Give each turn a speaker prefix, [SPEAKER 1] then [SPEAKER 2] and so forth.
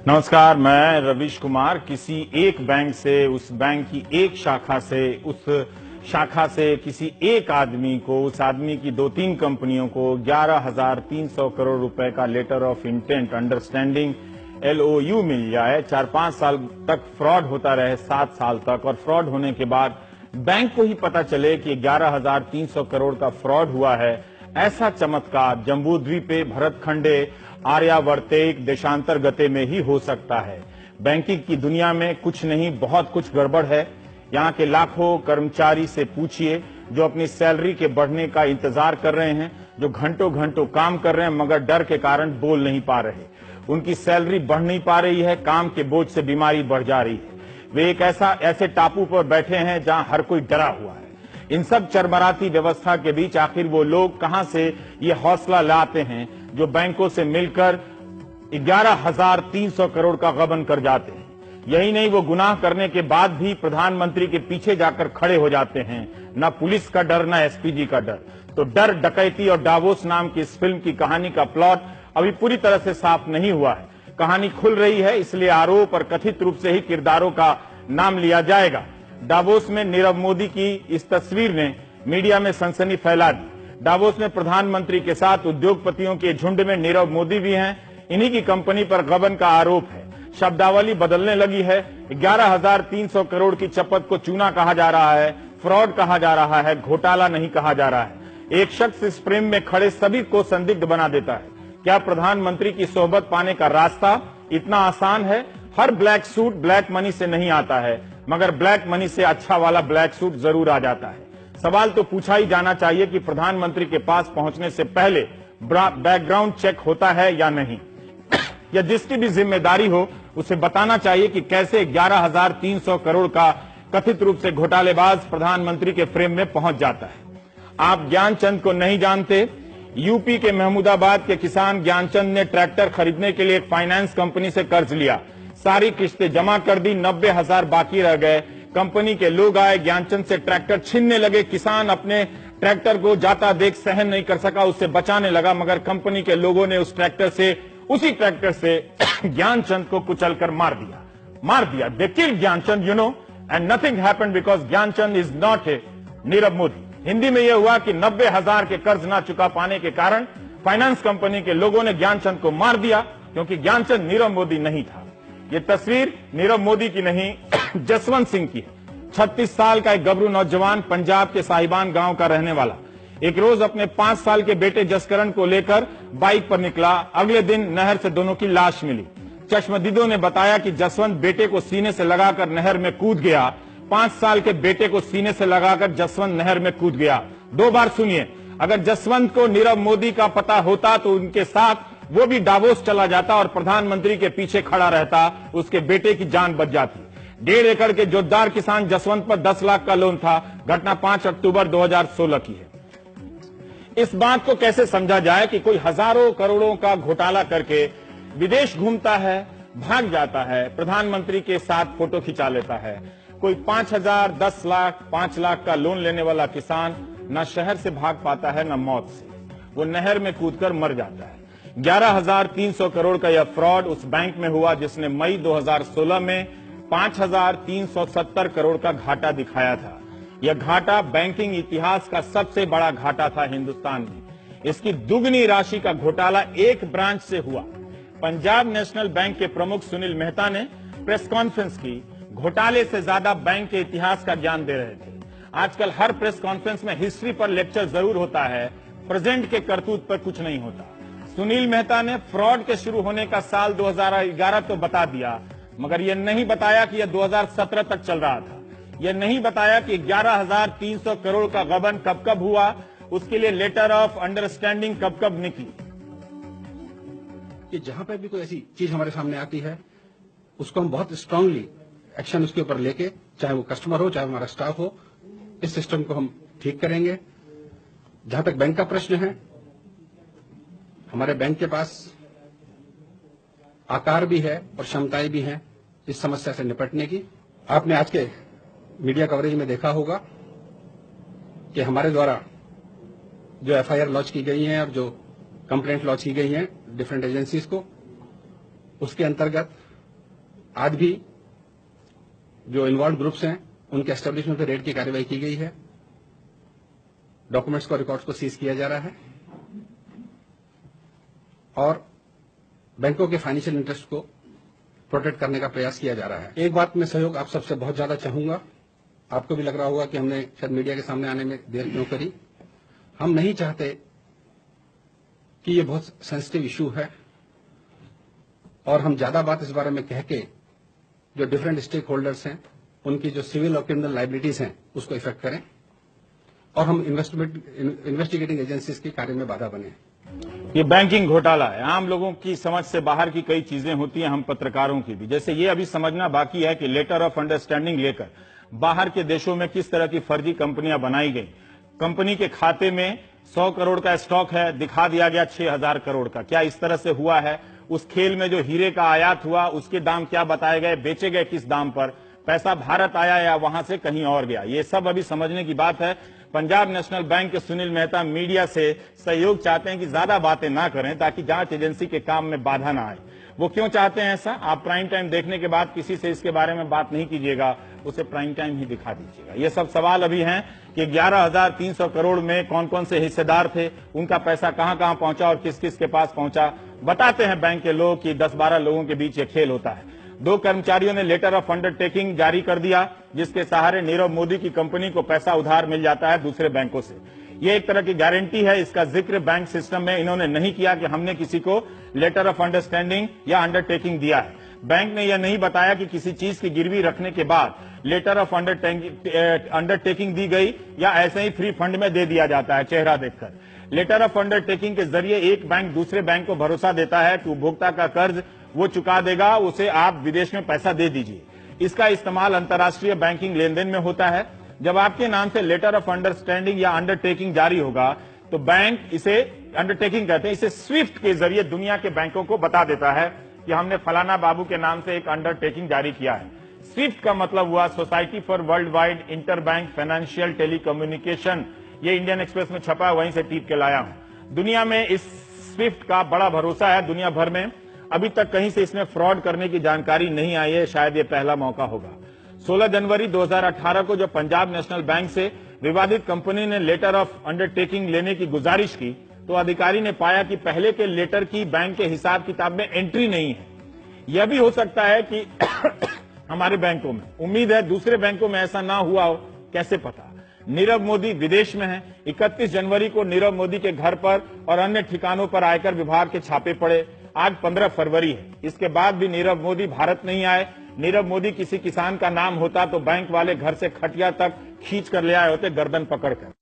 [SPEAKER 1] नमस्कार, मैं रवीश कुमार। किसी एक बैंक से, उस बैंक की एक शाखा से, उस शाखा से किसी एक आदमी को, उस आदमी की 2-3 कंपनियों को 11,300 करोड़ रुपए का letter of intent understanding LOU मिल जाए, 4-5 साल तक फ्रॉड होता रहे, 7 साल तक, और फ्रॉड होने के बाद बैंक को ही पता चले कि 11,300 करोड़ का फ्रॉड हुआ है। ऐसा चमत्कार जम्बूद्वीपे, भरतखंडे, आर्यावर्ते, देशांतर गते में ही हो सकता है। बैंकिंग की दुनिया में कुछ नहीं, बहुत कुछ गड़बड़ है। यहाँ के लाखों कर्मचारी से पूछिए जो अपनी सैलरी के बढ़ने का इंतजार कर रहे हैं, जो घंटों घंटों काम कर रहे हैं मगर डर के कारण बोल नहीं पा रहे। उनकी सैलरी बढ़ नहीं पा रही है, काम के बोझ से बीमारी बढ़ जा रही है। वे एक ऐसे टापू पर बैठे हैं जहां हर कोई डरा हुआ है। इन सब चरमराती व्यवस्था के बीच आखिर वो लोग कहां से ये हौसला लाते हैं जो बैंकों से मिलकर 11,300 करोड़ का गबन कर जाते हैं। यही नहीं, वो गुनाह करने के बाद भी प्रधानमंत्री के पीछे जाकर खड़े हो जाते हैं। न पुलिस का डर, न SPG का डर। तो डर, डकैती और डावोस नाम की इस फिल्म की कहानी का प्लॉट अभी पूरी तरह से साफ नहीं हुआ है। कहानी खुल रही है, इसलिए आरोप और कथित रूप से ही किरदारों का नाम लिया जाएगा। डावोस में नीरव मोदी की इस तस्वीर ने मीडिया में सनसनी फैला दी। डावोस में प्रधानमंत्री के साथ उद्योगपतियों के झुंड में नीरव मोदी भी हैं। इन्हीं की कंपनी पर गबन का आरोप है। शब्दावली बदलने लगी है। 11,300 करोड़ की चपत को चूना कहा जा रहा है, फ्रॉड कहा जा रहा है, घोटाला नहीं कहा जा रहा है। एक शख्स इस प्रेम में खड़े सभी को संदिग्ध बना देता है। क्या प्रधानमंत्री की सोहबत पाने का रास्ता इतना आसान है? हर ब्लैक सूट ब्लैक मनी से नहीं आता है, मगर ब्लैक मनी से अच्छा वाला ब्लैक सूट जरूर आ जाता है। सवाल तो पूछा ही जाना चाहिए कि प्रधानमंत्री के पास पहुंचने से पहले बैकग्राउंड चेक होता है या नहीं, या जिसकी भी जिम्मेदारी हो उसे बताना चाहिए कि कैसे 11,300 करोड़ का कथित रूप से घोटालेबाज प्रधानमंत्री के फ्रेम में पहुंच जाता है। आप ज्ञानचंद को नहीं जानते। यूपी के महमूदाबाद के किसान ज्ञानचंद ने ट्रैक्टर खरीदने के लिए एक फाइनेंस कंपनी से कर्ज लिया। सारी किस्तें जमा कर दी, 90,000 बाकी रह गए। कंपनी के लोग आए, ज्ञानचंद से ट्रैक्टर छीनने लगे। किसान अपने ट्रैक्टर को जाता देख सहन नहीं कर सका, उससे बचाने लगा, मगर कंपनी के लोगों ने उसी ट्रैक्टर से ज्ञानचंद को कुचलकर मार दिया। They killed Gyanchand, and nothing happened because Gyanchand is not a Nirav Modi. Hindi में यह हुआ कि 90,000 के कर्ज ना चुका पाने के कारण फाइनेंस कंपनी के लोगों ने ज्ञानचंद को मार दिया, क्योंकि ज्ञानचंद नीरव मोदी नहीं था। ये तस्वीर नीरव मोदी की नहीं, जसवंत सिंह की है। 36 साल का एक गबरू नौजवान, पंजाब के साहिबान गांव का रहने वाला, एक रोज अपने 5 साल के बेटे जसकरण को लेकर बाइक पर निकला। अगले दिन नहर से दोनों की लाश मिली। चश्मदीदों ने बताया कि जसवंत बेटे को सीने से लगाकर नहर में कूद गया। 5 साल के बेटे को सीने से लगाकर जसवंत नहर में कूद गया। 2 बार सुनिए, अगर जसवंत को नीरव मोदी का पता होता तो उनके साथ वो भी डावोस चला जाता और प्रधानमंत्री के पीछे खड़ा रहता, उसके बेटे की जान बच जाती। 1.5 एकड़ के जोतदार किसान जसवंत पर 10 लाख का लोन था। घटना 5 अक्टूबर 2016 की है। इस बात को कैसे समझा जाए कि कोई हजारों करोड़ों का घोटाला करके विदेश घूमता है, भाग जाता है, प्रधानमंत्री के साथ फोटो खिंचा लेता है। कोई 5,000, 10 लाख, 5 लाख का लोन लेने वाला किसान न शहर से भाग पाता है न मौत से, वो नहर में कूदकर मर जाता है। 11,300 करोड़ का यह फ्रॉड उस बैंक में हुआ जिसने मई 2016 में 5,370 करोड़ का घाटा दिखाया था। यह घाटा बैंकिंग इतिहास का सबसे बड़ा घाटा था हिंदुस्तान में। इसकी दुगनी राशि का घोटाला एक ब्रांच से हुआ। पंजाब नेशनल बैंक के प्रमुख सुनील मेहता ने प्रेस कॉन्फ्रेंस की। घोटाले से ज्यादा बैंक के इतिहास का ज्ञान दे रहे थे। आजकल हर प्रेस कॉन्फ्रेंस में हिस्ट्री पर लेक्चर जरूर होता है, प्रेजेंट के करतूत पर कुछ नहीं होता। सुनील मेहता ने फ्रॉड के शुरू होने का साल 2011 तो बता दिया, मगर यह नहीं बताया कि यह 2017 तक चल रहा था। यह नहीं बताया कि 11,300 करोड़ का गबन कब कब हुआ, उसके लिए लेटर ऑफ अंडरस्टैंडिंग कब कब निकली।
[SPEAKER 2] कि जहां पर भी कोई ऐसी चीज हमारे सामने आती है, उसको हम बहुत स्ट्रांगली एक्शन उसके ऊपर लेके, चाहे वो कस्टमर हो, चाहे हमारा स्टाफ हो, इस सिस्टम को हम ठीक करेंगे। जहां तक बैंक का प्रश्न है, हमारे बैंक के पास आकार भी है और क्षमताएं भी हैं इस समस्या से निपटने की। आपने आज के मीडिया कवरेज में देखा होगा कि हमारे द्वारा जो FIR लॉन्च की गई हैं और जो कंप्लेंट लॉन्च की गई हैं डिफरेंट एजेंसीज को, उसके अंतर्गत आज भी जो इन्वॉल्व ग्रुप्स हैं उनके एस्टेब्लिशमेंट पर रेड की कार्रवाई की गई है, डॉक्यूमेंट्स को, रिकॉर्ड्स को सीज किया जा रहा है और बैंकों के फाइनेंशियल इंटरेस्ट को प्रोटेक्ट करने का प्रयास किया जा रहा है। एक बात में सहयोग आप सबसे बहुत ज्यादा चाहूंगा, आपको भी लग रहा होगा कि हमने शायद मीडिया के सामने आने में देर क्यों करी। हम नहीं चाहते कि ये बहुत सेंसिटिव इशू है और हम ज्यादा बात इस बारे में कह के जो डिफरेंट स्टेक होल्डर्स हैं उनकी जो सिविल और क्रिमिनल लाइबिलिटीज हैं उसको इफेक्ट करें और हम इन्वेस्टिगेटिंग एजेंसीज के कार्य में बाधा बने।
[SPEAKER 1] ये बैंकिंग घोटाला है, आम लोगों की समझ से बाहर की कई चीजें होती हैं, हम पत्रकारों की भी। जैसे ये अभी समझना बाकी है कि लेटर ऑफ अंडरस्टैंडिंग लेकर बाहर के देशों में किस तरह की फर्जी कंपनियां बनाई गई। कंपनी के खाते में 100 करोड़ का स्टॉक है, दिखा दिया गया 6000 करोड़ का। क्या इस तरह से हुआ है? उस खेल में जो हीरे का आयात हुआ उसके दाम क्या बताए गए, बेचे गए किस दाम पर, पैसा भारत आया या वहां से कहीं और गया, ये सब अभी समझने की बात है। पंजाब नेशनल बैंक के सुनील मेहता मीडिया से सहयोग चाहते हैं कि ज्यादा बातें ना करें ताकि जांच एजेंसी के काम में बाधा ना आए। वो क्यों चाहते हैं ऐसा? आप प्राइम टाइम देखने के बाद किसी से इसके बारे में बात नहीं कीजिएगा, उसे प्राइम टाइम ही दिखा दीजिएगा। ये सब सवाल अभी हैं कि 11,300 करोड़ में कौन कौन से हिस्सेदार थे, उनका पैसा कहां कहां पहुंचा और किस किस के पास पहुंचा। बताते हैं बैंक के लोग कि 10-12 लोगों के बीच ये खेल होता है। 2 कर्मचारियों ने लेटर ऑफ अंडरटेकिंग जारी कर दिया जिसके सहारे नीरव मोदी की कंपनी को पैसा उधार मिल जाता है दूसरे बैंकों से। ये एक तरह की गारंटी है, इसका जिक्र बैंक सिस्टम में इन्होंने नहीं किया कि हमने किसी को लेटर ऑफ अंडरस्टैंडिंग या अंडरटेकिंग दिया है। बैंक ने यह नहीं बताया कि किसी चीज की गिरवी रखने के बाद लेटर ऑफ अंडरटेकिंग दी गई या ऐसे ही फ्री फंड में दे दिया जाता है चेहरा देखकर। लेटर ऑफ अंडरटेकिंग के जरिए एक बैंक दूसरे बैंक को भरोसा देता है कि उपभोक्ता का कर्ज वो चुका देगा, उसे आप विदेश में पैसा दे दीजिए। इसका इस्तेमाल अंतर्राष्ट्रीय बैंकिंग लेन देन में होता है। जब आपके नाम से लेटर ऑफ अंडरस्टैंडिंग या अंडरटेकिंग जारी होगा तो बैंक इसे अंडरटेकिंग कहते हैं, इसे स्विफ्ट के जरिए दुनिया के बैंकों को बता देता है कि हमने फलाना बाबू के नाम से एक अंडरटेकिंग जारी किया है। स्विफ्ट का मतलब हुआ society for world wide inter bank financial telecommunication. ये इंडियन एक्सप्रेस में छपा है, वहीं से टीप के लाया हूं। दुनिया में इस स्विफ्ट का बड़ा भरोसा है, दुनिया भर में अभी तक कहीं से इसमें फ्रॉड करने की जानकारी नहीं आई है, शायद ये पहला मौका होगा। 16 जनवरी 2018 को जब पंजाब नेशनल बैंक से विवादित कंपनी ने लेटर ऑफ अंडरटेकिंग लेने की गुजारिश की तो अधिकारी ने पाया कि पहले के लेटर की बैंक के हिसाब किताब में एंट्री नहीं है। यह भी हो सकता है कि हमारे बैंकों में, उम्मीद है दूसरे बैंकों में ऐसा ना हुआ हो, कैसे पता। नीरव मोदी विदेश में हैं। 31 जनवरी को नीरव मोदी के घर पर और अन्य ठिकानों पर आयकर विभाग के छापे पड़े। आज 15 फरवरी है, इसके बाद भी नीरव मोदी भारत नहीं आए। नीरव मोदी किसी किसान का नाम होता तो बैंक वाले घर से खटिया तक खींच कर ले आए होते गर्दन पकड़कर।